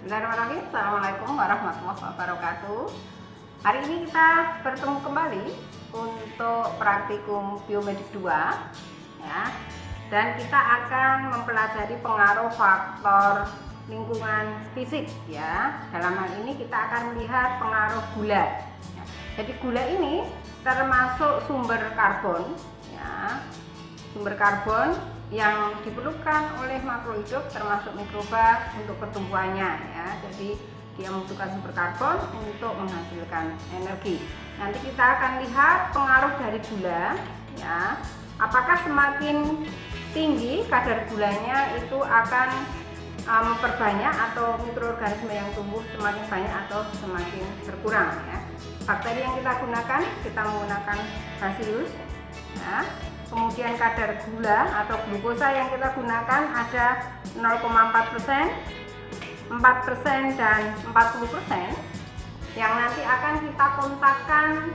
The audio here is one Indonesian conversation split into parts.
Bismillahirrahmanirrahim. Assalamualaikum warahmatullahi wabarakatuh. Hari ini kita bertemu kembali untuk praktikum biomedik 2 ya. Dan kita akan mempelajari pengaruh faktor lingkungan fisik ya. Dalam hal ini kita akan melihat pengaruh gula. Ya. Jadi gula ini termasuk sumber karbon ya. Sumber karbon yang diperlukan oleh makhluk hidup termasuk mikroba untuk pertumbuhannya ya. Jadi dia membutuhkan sumber karbon untuk menghasilkan energi. Nanti kita akan lihat pengaruh dari gula ya. Apakah semakin tinggi kadar gulanya itu akan memperbanyak atau mikroorganisme yang tumbuh semakin banyak atau semakin berkurang ya. Bakteri yang kita gunakan, kita menggunakan Bacillus ya. Kemudian kadar gula atau glukosa yang kita gunakan ada 0,4%, 4% dan 40% yang nanti akan kita kontakkan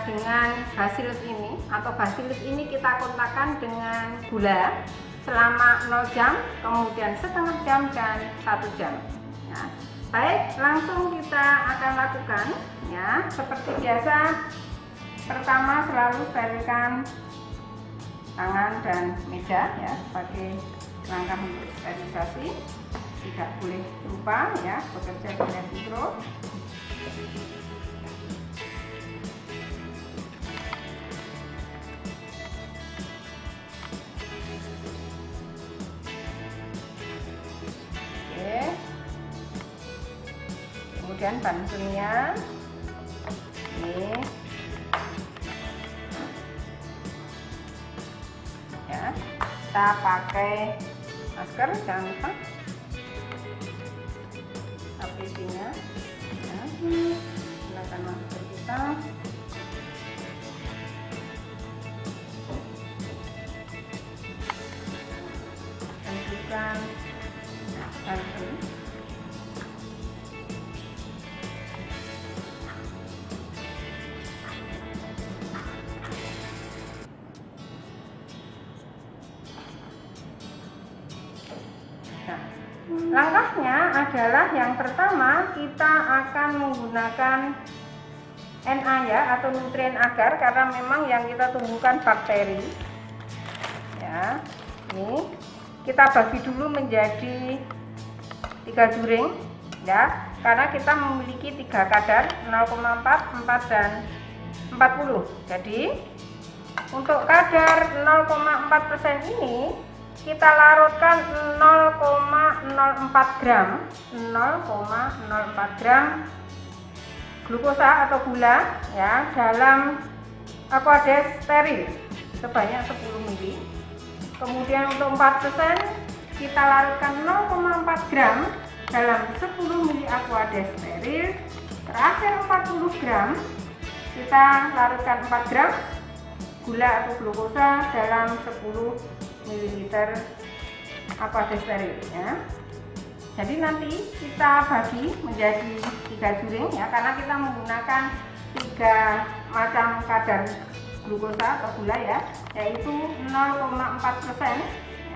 dengan Bacillus ini, atau Bacillus ini kita kontakkan dengan gula selama 0 jam, kemudian setengah jam dan 1 jam ya. Baik, langsung kita akan lakukan ya. Seperti biasa, pertama selalu sterilkan tangan dan meja ya, sebagai langkah untuk sterilisasi. Tidak boleh lupa ya, bekerja dengan mikro. Oke, kemudian bahan kimia ini ya, kita pakai masker, jangan lupa APD-nya ya. Gunakan masker kita. Tentukan harus langkahnya adalah yang pertama kita akan menggunakan Na ya, atau nutrien agar, karena memang yang kita tumbuhkan bakteri ya. Ini kita bagi dulu menjadi 3 juring ya, karena kita memiliki 3 kadar 0,4, 4 dan 40. Jadi untuk kadar 0,4% ini kita larutkan 0,04 gram 0,04 gram glukosa atau gula ya dalam aqueous steril sebanyak 10 ml. Kemudian untuk 4% kita larutkan 0,4 gram dalam 10 ml aqueous steril. Terakhir 40 gram kita larutkan 4 gram gula atau glukosa dalam 10 ml aqueous steril ya. Jadi nanti kita bagi menjadi 3 juring ya, karena kita menggunakan 3 macam kadar glukosa atau gula ya, yaitu 0,4%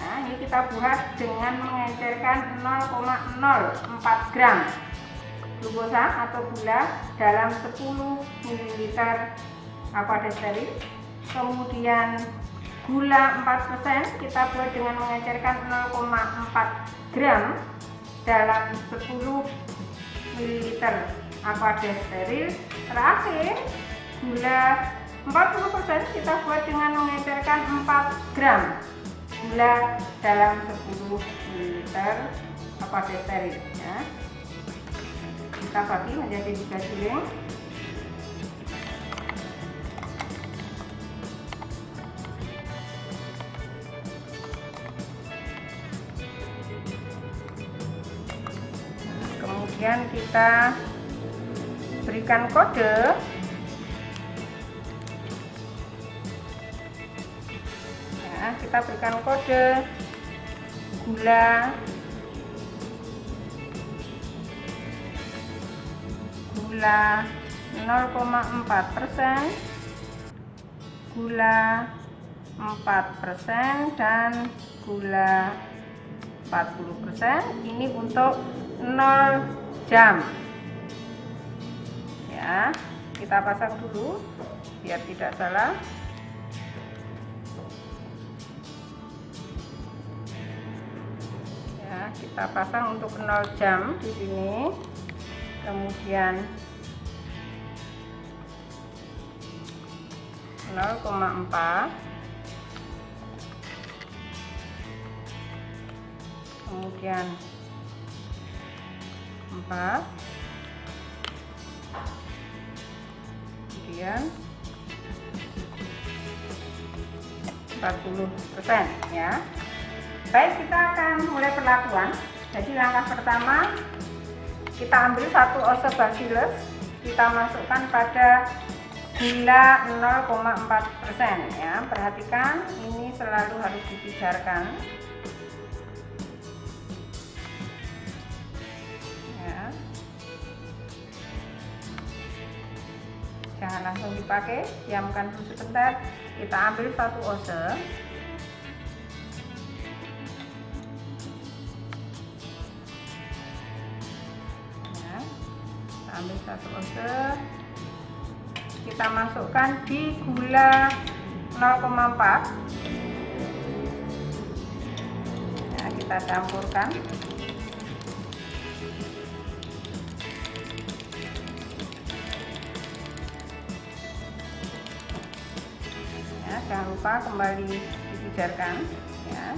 ya. Ini kita buat dengan mengencerkan 0,04 gram glukosa atau gula dalam 10 ml aqueous steril. Kemudian gula 4% kita buat dengan mengencerkan 0,4 gram dalam 10 ml aqueous steril. Terakhir gula 40% kita buat dengan mengencerkan 4 gram gula dalam 10 ml aqueous steril ya. Kita bagi menjadi 3 juring. Kemudian kita berikan kode ya, kita berikan kode gula 0,4%, gula 4% dan gula 40%. Ini untuk 0 jam ya. Kita pasang dulu biar tidak salah. Ya, kita pasang untuk 0 jam di sini. Kemudian 0,4, kemudian 4, kemudian 40% ya. Baik, kita akan mulai perlakuan. Jadi langkah pertama, kita ambil 1 ounce bacillus, kita masukkan pada gula 0,4% ya. Perhatikan ini selalu harus dipijarkan ya. Jangan langsung dipakai, diamkan dulu sebentar. Kita ambil 1 ounce. Ya, kita ambil 1 ounce. Kita masukkan di gula 0,4 ya, kita campurkan ya. Jangan lupa kembali dipijarkan ya.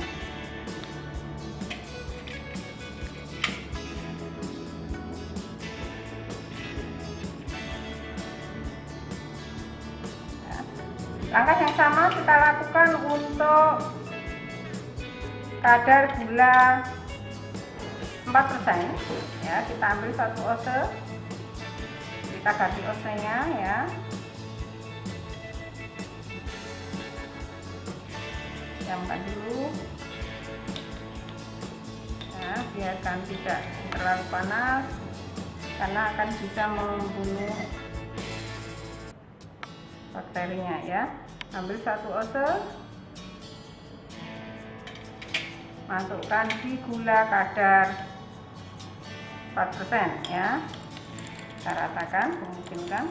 Langkah yang sama kita lakukan untuk kadar gula 4% ya. Kita ambil 1 ounce, kita ganti ounce-nya ya. Diamkan dulu ya, biarkan tidak terlalu panas karena akan bisa membunuh bakterinya ya. Ambil 1 ounce, masukkan di gula kadar 4% ya. Kita ratakan, memungkinkan.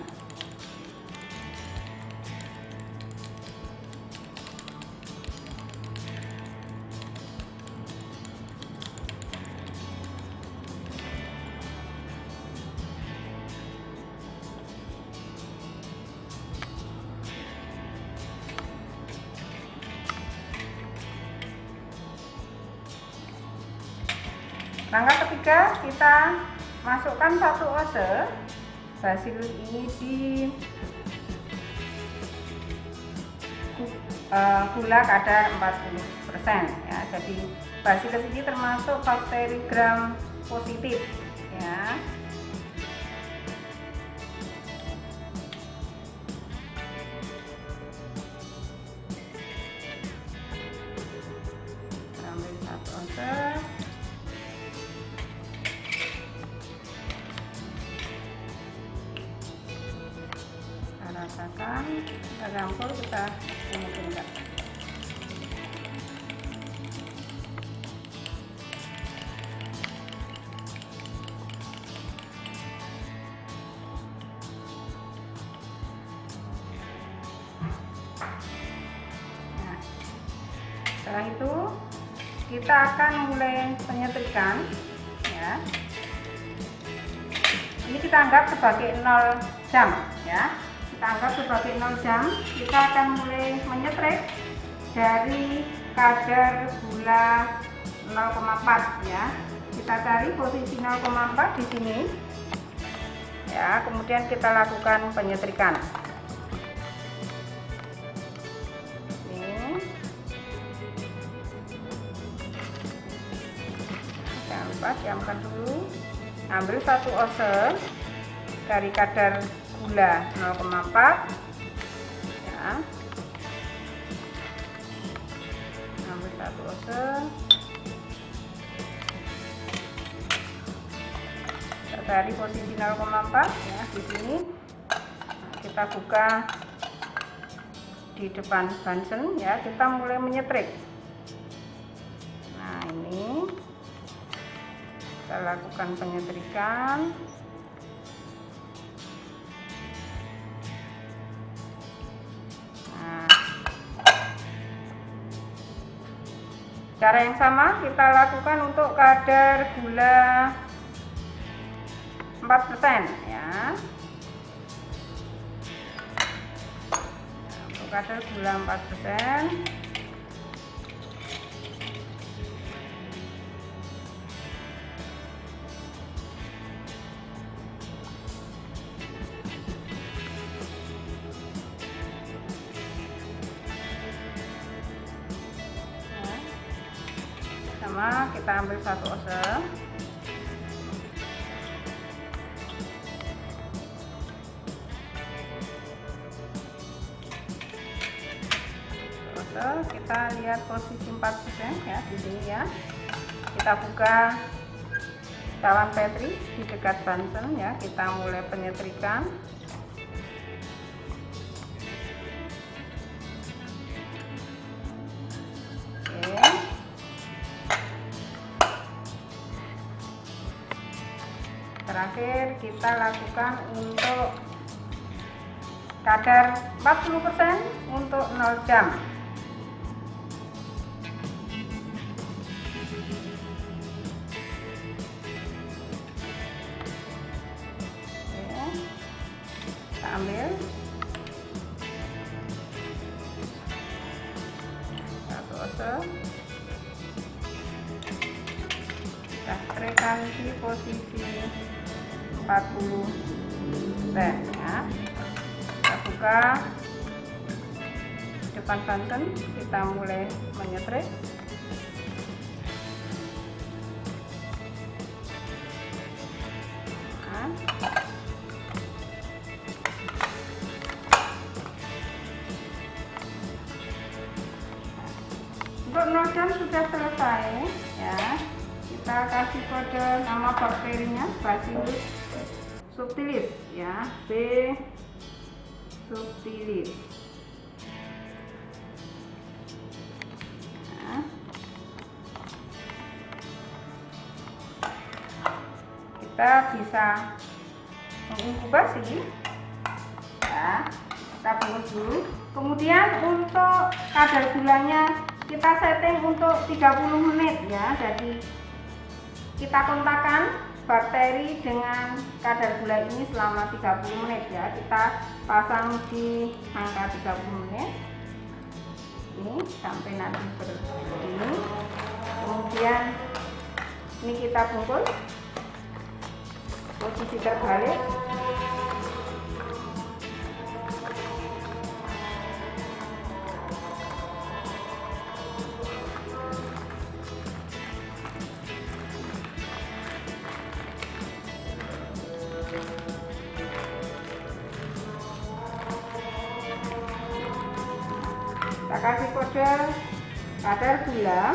Langkah ketiga, kita masukkan 1 ounce bacillus ini di gula kadar 40% ya. Jadi bacillus ini termasuk bakteri gram positif ya. Ambil 1 ounce. Rasakan, kita campur, kita memungkinkan. Nah, setelah itu kita akan mulai penyetrikaan ya. Ini kita anggap sebagai 0 jam ya. Kita anggap sebagai 0 jam. Kita akan mulai menyetrik dari kadar gula 0,4 ya. Kita cari posisi 0,4 di sini ya. Kemudian kita lakukan penyetrikan. Ini jangan lupa diamkan dulu. Ambil 1 ounce dari kadar gula 0,4 ya. Ambil 1 ounce, kita cari posisi 0,4 ya di sini. Nah, kita buka di depan Bunsen ya. Kita mulai menyetrik. Nah, ini kita lakukan penyetrikaan. Nah, cara yang sama kita lakukan untuk kadar gula 4% ya. Untuk kadar gula 4%. Sama kita ambil 1 ounce. Kita lihat posisi 4% ya di sini ya. Kita buka cawan Petri di dekat Bunsen ya. Kita mulai penyetrikaan. Oke. Terakhir kita lakukan untuk kadar 40% untuk 0 jam. Kita ambil 1 ounce, kita setrika di posisi 40% ya. Kita buka depan Bunsen, kita mulai menyetrik. Nah, untuk 0 jam sudah selesai ya. Kita kasih kode nama bakterinya Bacillus subtilis ya, B subtilis. Nah, kita bisa menginkubasi ya. Kita bungkus dulu. Kemudian untuk kadar gulanya kita setting untuk 30 menit ya. Jadi kita kontakkan bakteri dengan kadar gula ini selama 30 menit ya. Kita pasang di angka 30 menit ini sampai nanti begini. Kemudian ini kita bungkus posisi terbalik. Kita kasih kode kadar gula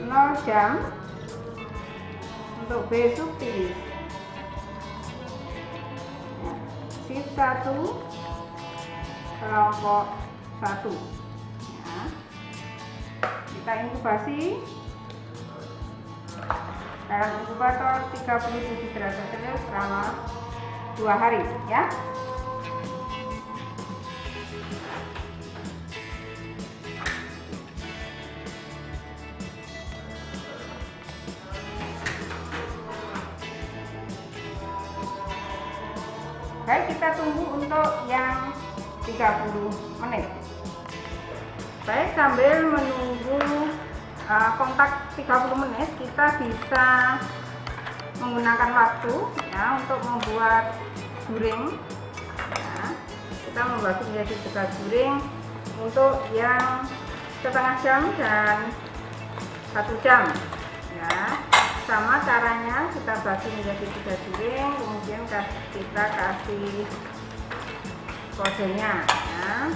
0 jam untuk B subtilis ya, shift 1 kelompok 1 ya. Kita inkubasi dalam inkubator 37 derajat Celcius selama 2 hari ya. Baik, kita tunggu untuk yang 30 menit. Baik, sambil menunggu kontak 30 menit, kita bisa menggunakan waktu ya untuk membuat juring ya. Kita membagi menjadi 3 juring untuk yang setengah jam dan 1 jam ya. Sama caranya kita bagi menjadi 3 juring, kemudian kita kasih kodenya ya.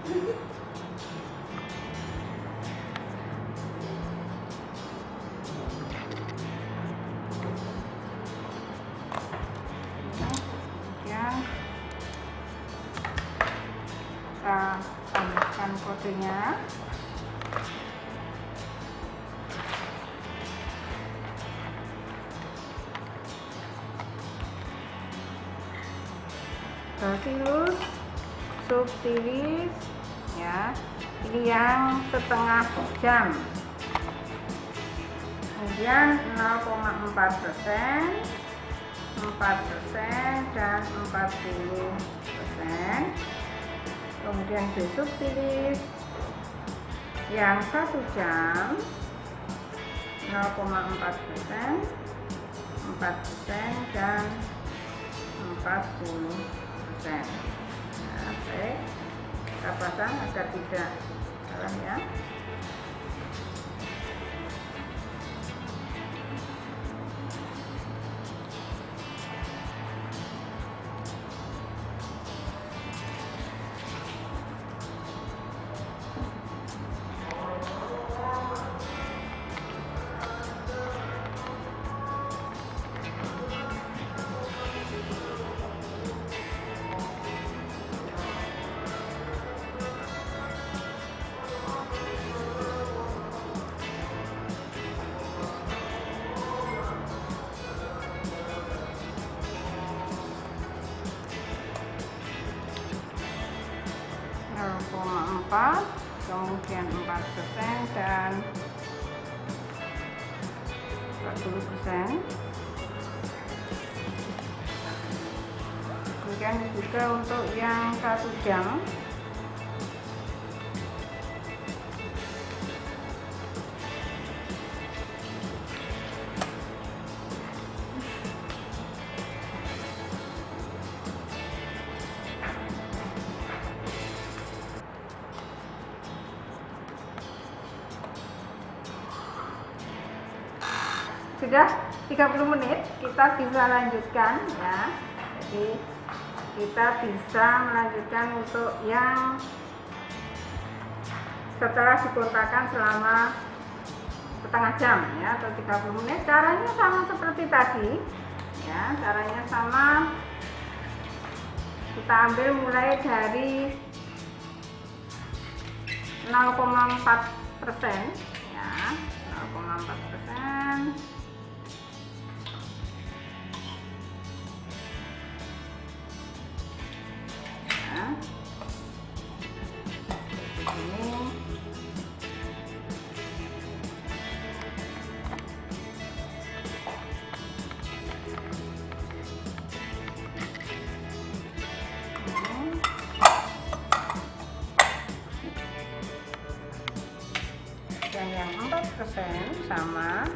Ini kemudian kita tambahkan kodenya. Bacillus subtilis ya, ini yang setengah jam, kemudian 0,4%, 4% dan 40%. Kemudian B subtilis yang 1 jam, 0,4%, 4% dan 40%. Nah, baik, kita pasang agar tidak salah ya. Kemudian 4% dan 40%. Kemudian juga untuk yang 1 jam sudah 30 menit, kita bisa lanjutkan ya. Jadi kita bisa melanjutkan untuk yang setelah dikontakkan selama setengah jam ya, atau 30 menit. Caranya sama seperti tadi ya, caranya sama. Kita ambil mulai dari 0,4% ya, 0,4%. Dan yang 4% sama.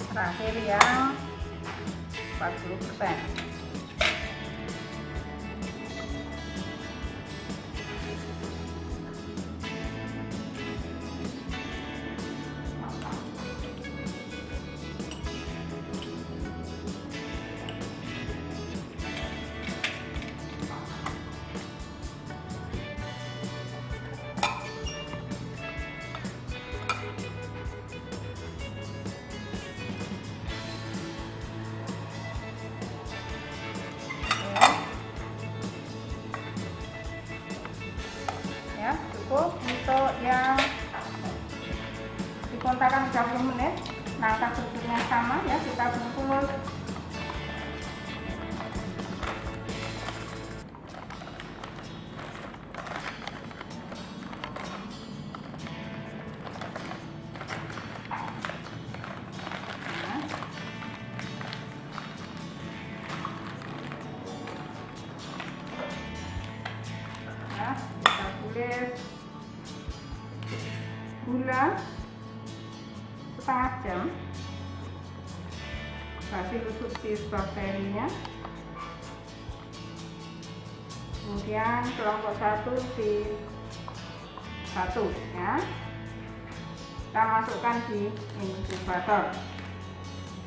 Terakhir yang 40%. Cukup untuk yang dikontakkan 30 menit. Langkah berikutnya sama ya, kita bungkus. Kita tulis gula setengah jam, Bacillus subtilis bakterinya kemudian kelompok 1 di 1 ya. Kita masukkan di inkubator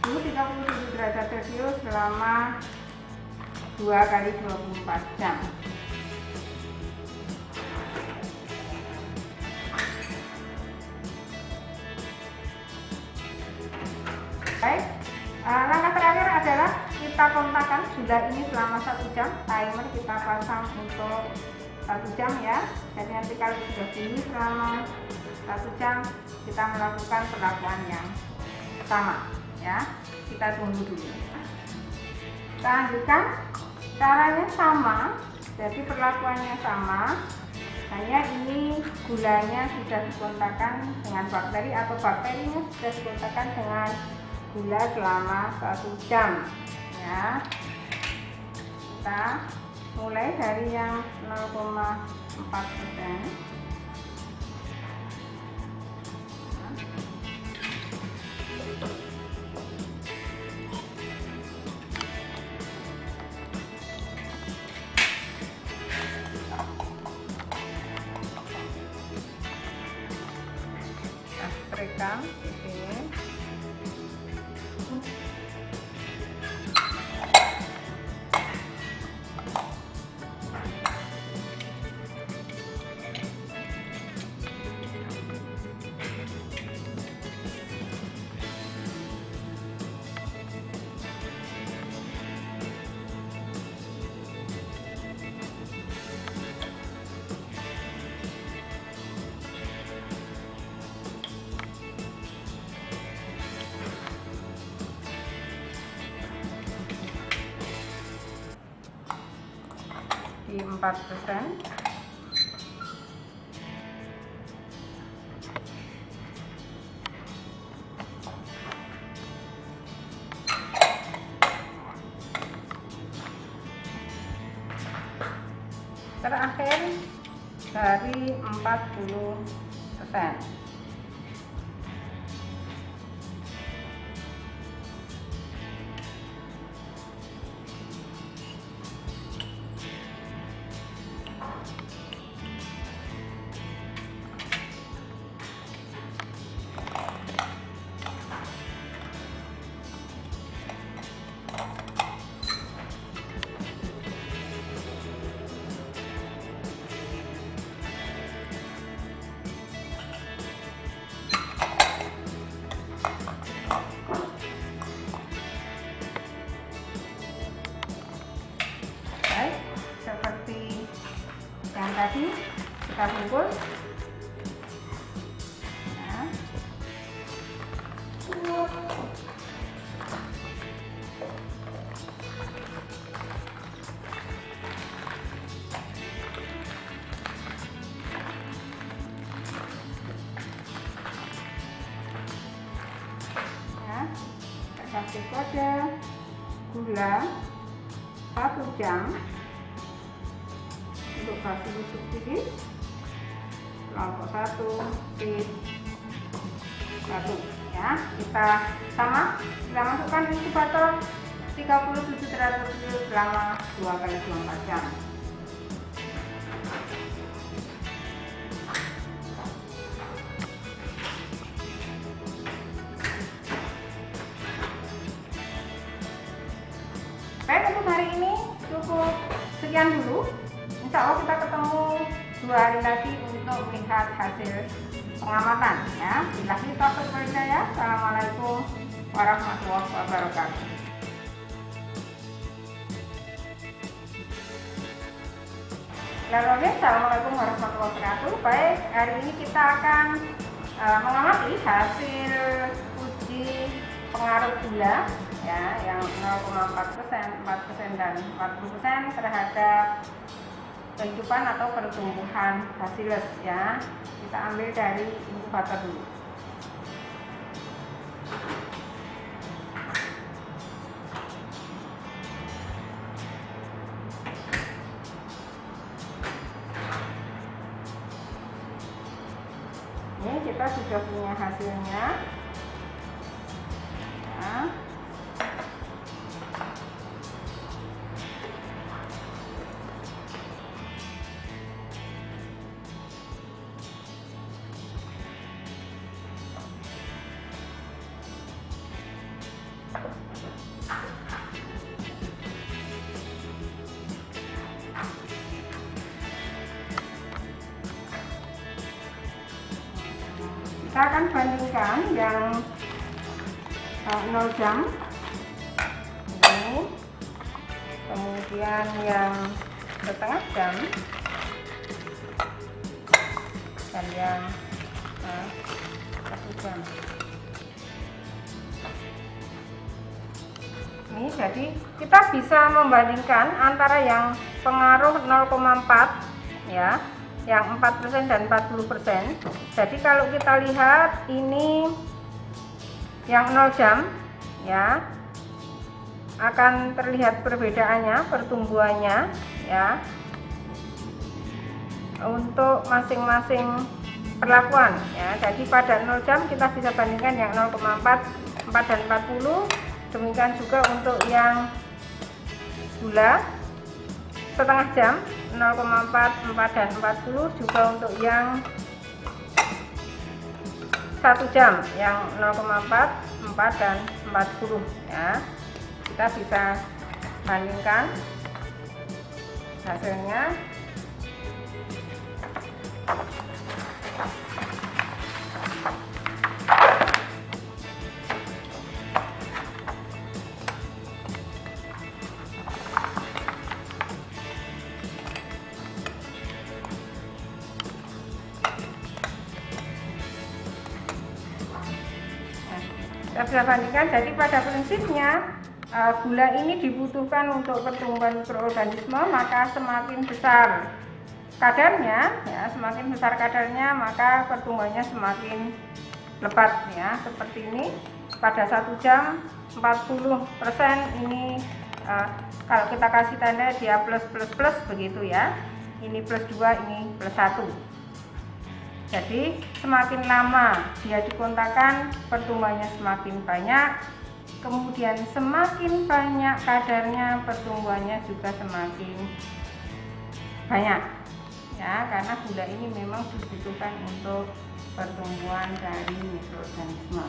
suhu 37 derajat Celcius selama 2 kali 24 jam. Baik, langkah terakhir adalah kita kontakkan gula ini selama 1 jam. Timer kita pasang untuk 1 jam ya. Jadi nanti kalau sudah bunyi selama 1 jam, kita melakukan perlakuan yang sama ya. Kita tunggu dulu. Kita lanjutkan. Caranya sama, jadi perlakuannya sama. Hanya ini gulanya sudah dikontakkan dengan bakteri atau bakterinya sudah dikontakkan dengan gula selama 1 jam ya. Kita mulai dari yang 0,4%. Spraykan di sini. Di 4%. Terakhir dari 40%. Seperti yang tadi kita bungkus ya. Kita kasih kode gula 1 jam untuk Bacillus subtilis kelompok 1 di 1 ya. Kita masukkan di inkubator 37 derajat Celcius selama 2 kali 24 jam. Baik, untuk hari ini cukup sekian dulu. Insya Allah kita ketemu 2 hari lagi untuk melihat hasil pengamatan ya. Billahi taufiq wal hidayah. Assalamualaikum warahmatullahi wabarakatuh. Assalamualaikum warahmatullahi wabarakatuh. Baik, hari ini kita akan mengamati hasil uji pengaruh gula ya, yang 0,4%, 4% dan 40% terhadap kehidupan atau pertumbuhan Bacillus ya. Kita ambil dari inkubator dulu. Ini kita sudah punya hasilnya ya. Kita akan bandingkan yang 0 jam ini, kemudian yang setengah jam, dan yang 1 jam. Ini jadi kita bisa membandingkan antara yang pengaruh 0,4 ya, yang 4% dan 40%. Jadi kalau kita lihat ini yang 0 jam ya, akan terlihat perbedaannya, pertumbuhannya ya, untuk masing-masing perlakuan ya. Jadi pada 0 jam kita bisa bandingkan yang 0,4, 4 dan 40. Demikian juga untuk yang gula setengah jam 0,4, 4 dan 40, juga untuk yang 1 jam yang 0,4, 4 dan 40 ya. Kita bisa bandingkan hasilnya. Kita bisa bandingkan, jadi pada prinsipnya gula ini dibutuhkan untuk pertumbuhan mikroorganisme, maka semakin besar kadarnya ya, semakin besar kadarnya maka pertumbuhannya semakin lebat ya. Seperti ini pada 1 jam 40% ini kalau kita kasih tanda dia plus begitu ya. Ini plus 2, ini plus 1. Jadi semakin lama dia dikontakkan, pertumbuhannya semakin banyak, kemudian semakin banyak kadarnya, pertumbuhannya juga semakin banyak ya, karena gula ini memang dibutuhkan untuk pertumbuhan dari mikroorganisme.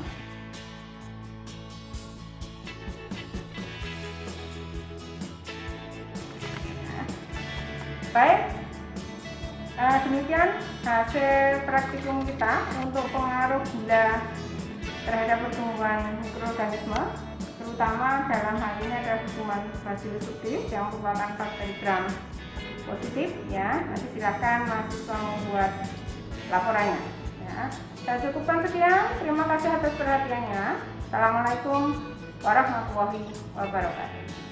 Baik, demikian hasil praktikum kita untuk pengaruh gula terhadap pertumbuhan mikroorganisme, terutama dalam hal ini adalah pertumbuhan Bacillus subtilis yang merupakan bakteri gram positif ya. Nanti silahkan mahasiswa membuat laporannya ya. Saya cukupkan sekian, terima kasih atas perhatiannya. Assalamualaikum warahmatullahi wabarakatuh.